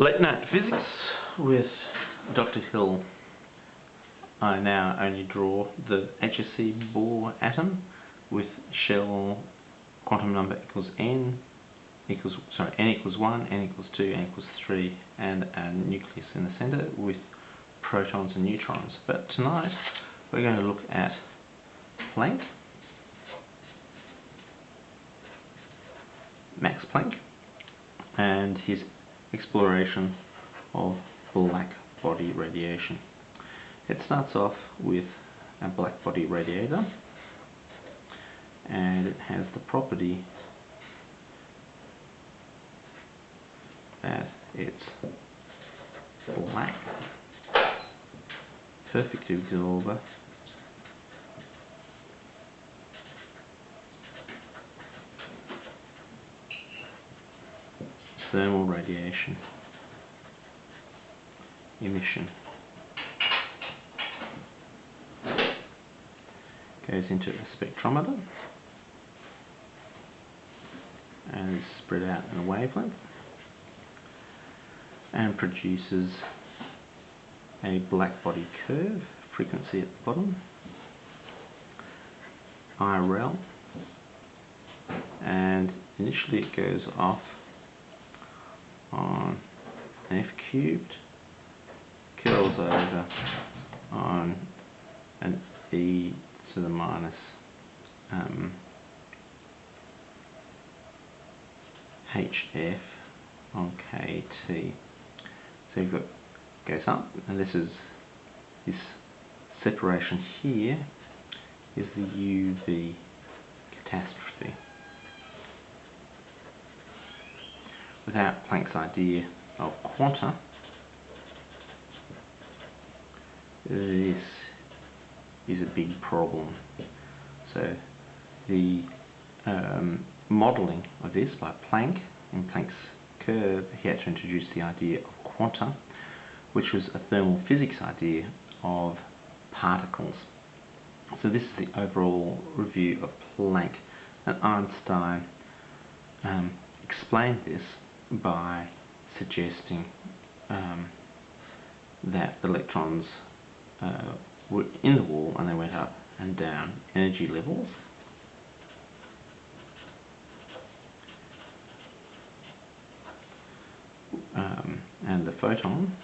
Late night physics with Dr. Hill. I now only draw the HSC Bohr atom with shell quantum number equals n equals 1, n equals 2, n equals 3, and a nucleus in the center with protons and neutrons. But tonight we're going to look at Planck, Max Planck, and his exploration of black body radiation. It starts off with a black body radiator, and it has the property that it's black, perfect absorber, thermal radiation emission, goes into a spectrometer and is spread out in a wavelength and produces a black body curve, frequency at the bottom, IRL, and initially it goes off on an F cubed, curls over on an e to the minus hf on kt. So you've got, goes up, and this separation here is the UV catastrophe. Without Planck's idea of quanta, this is a big problem. So the modelling of this by Planck, in Planck's curve, he had to introduce the idea of quanta, which was a thermal physics idea of particles. So this is the overall review of Planck, and Einstein explained this by suggesting that electrons were in the wall and they went up and down energy levels. And the photon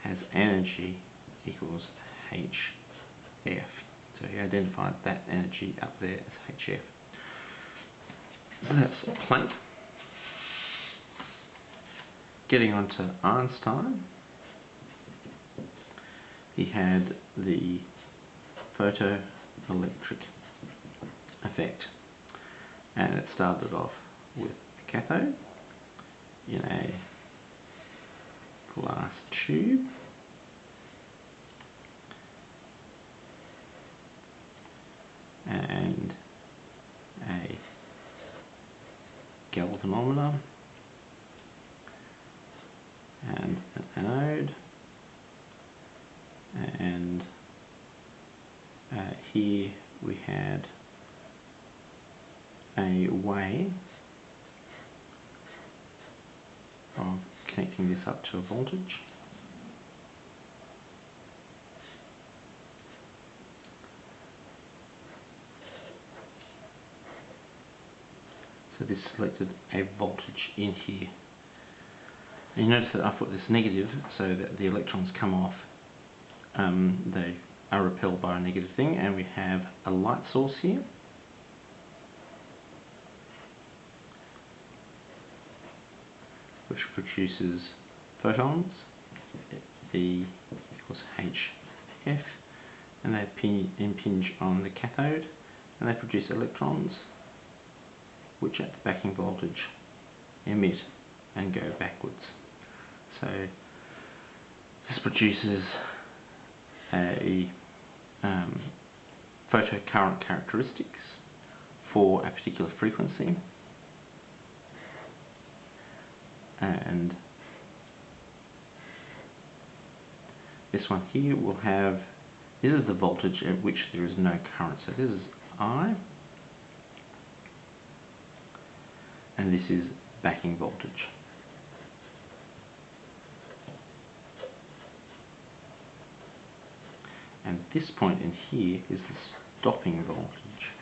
has energy equals hf. So he identified that energy up there as hf. So that's Planck. Getting on to Einstein, he had the photoelectric effect, and it started off with a cathode in a glass tube, and a galvanometer, and an anode, and here we had a way of connecting this up to a voltage. So this selected a voltage in here. And you notice that I put this negative so that the electrons come off, they are repelled by a negative thing, and we have a light source here. Which produces photons, E equals hf, and they impinge on the cathode, and they produce electrons, which at the backing voltage emit and go backwards. So this produces a photocurrent characteristics for a particular frequency, and this one here will have, this is the voltage at which there is no current. So this is I, and this is backing voltage. and this point in here is the stopping voltage.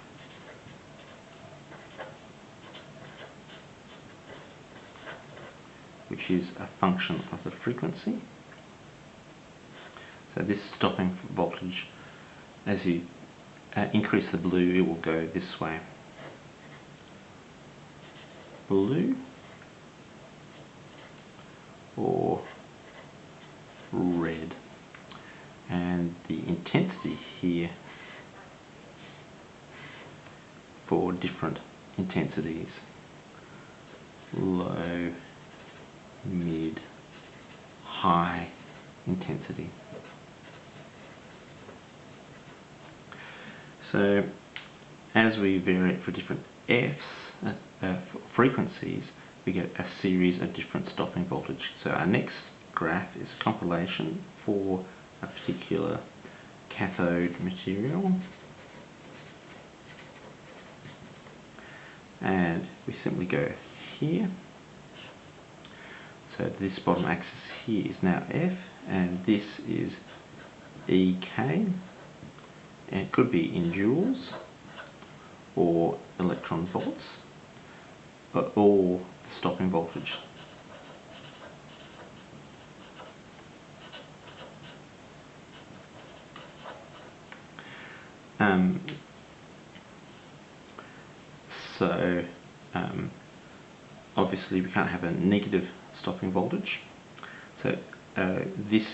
Which is a function of the frequency. So this stopping voltage, as you increase the blue, it will go this way. Blue or red. And the intensity here for different intensities: low, mid, high intensity. So as we vary it for different frequencies, we get a series of different stopping voltage. So our next graph is compilation for a particular cathode material, and we simply go here. So this bottom axis here is now F, and this is EK, and it could be in joules or electron volts, or stopping voltage. Obviously we can't have a negative stopping voltage, so this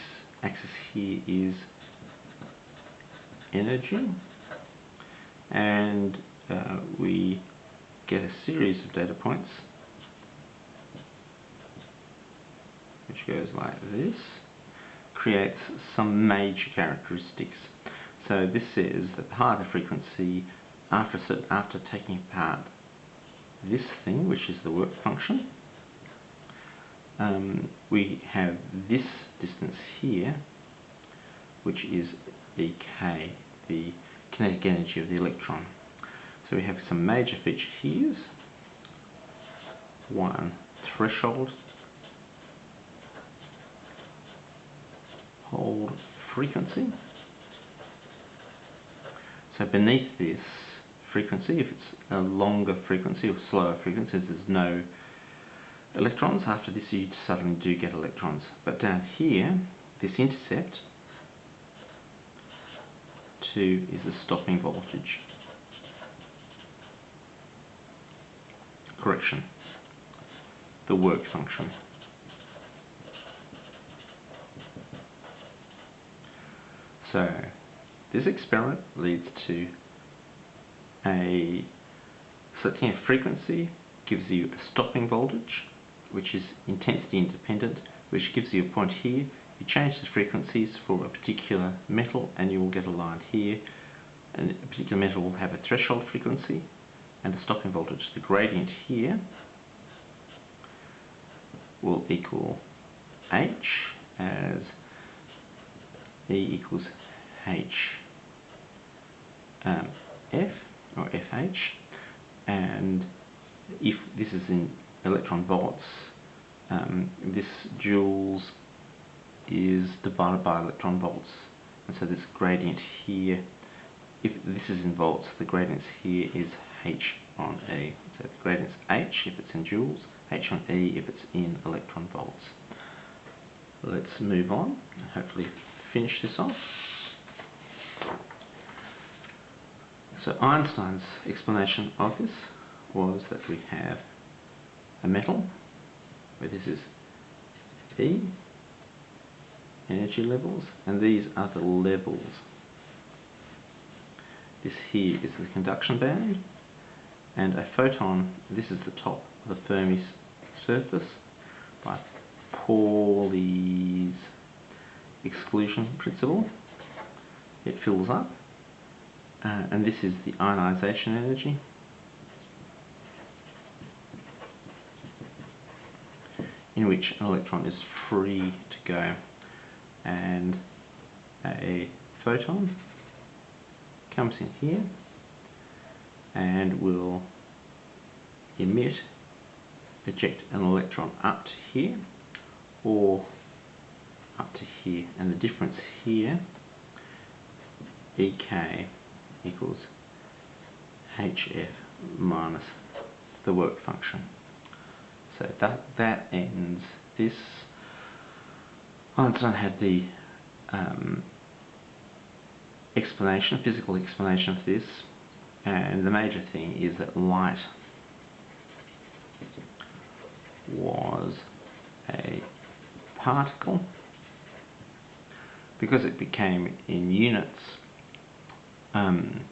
axis here is energy, and we get a series of data points which goes like this, creates some major characteristics. So this says that the higher the frequency, after taking apart this thing, which is the work function, we have this distance here, which is EK, the kinetic energy of the electron. So we have some major feature here. One, threshold hold frequency. So beneath this frequency, if it's a longer frequency or slower frequency, there's no electrons. After this you suddenly do get electrons. But down here, this intercept 2 is the stopping voltage. Correction, the work function. So this experiment leads to selecting a frequency gives you a stopping voltage, which is intensity independent, which gives you a point here. You change the frequencies for a particular metal and you will get a line here, and a particular metal will have a threshold frequency and a stopping voltage. The gradient here will equal H, as E equals H F or FH, and if this is in electron volts, this joules is divided by electron volts, and so this gradient here, if this is in volts, the gradient here is H on E. So the gradient's H if it's in joules, H on E if it's in electron volts. Let's move on and hopefully finish this off. So Einstein's explanation of this was that we have a metal where this is E, energy levels, and these are the levels. This here is the conduction band, and a photon, this is the top of the Fermi surface by Pauli's exclusion principle. It fills up, and this is the ionization energy. In which an electron is free to go, and a photon comes in here and will eject an electron up to here or up to here, and the difference here EK equals HF minus the work function. So that ends this. Einstein had the physical explanation of this, and the major thing is that light was a particle. Because it became in units and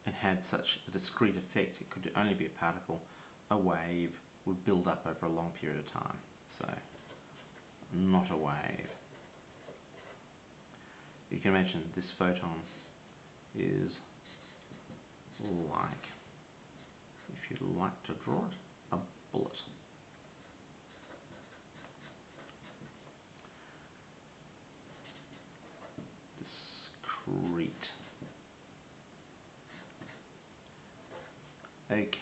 had such a discrete effect, it could only be a particle. A wave would build up over a long period of time, so not a wave. You can imagine this photon is like, if you'd like to draw it, a bullet. Discrete. Okay.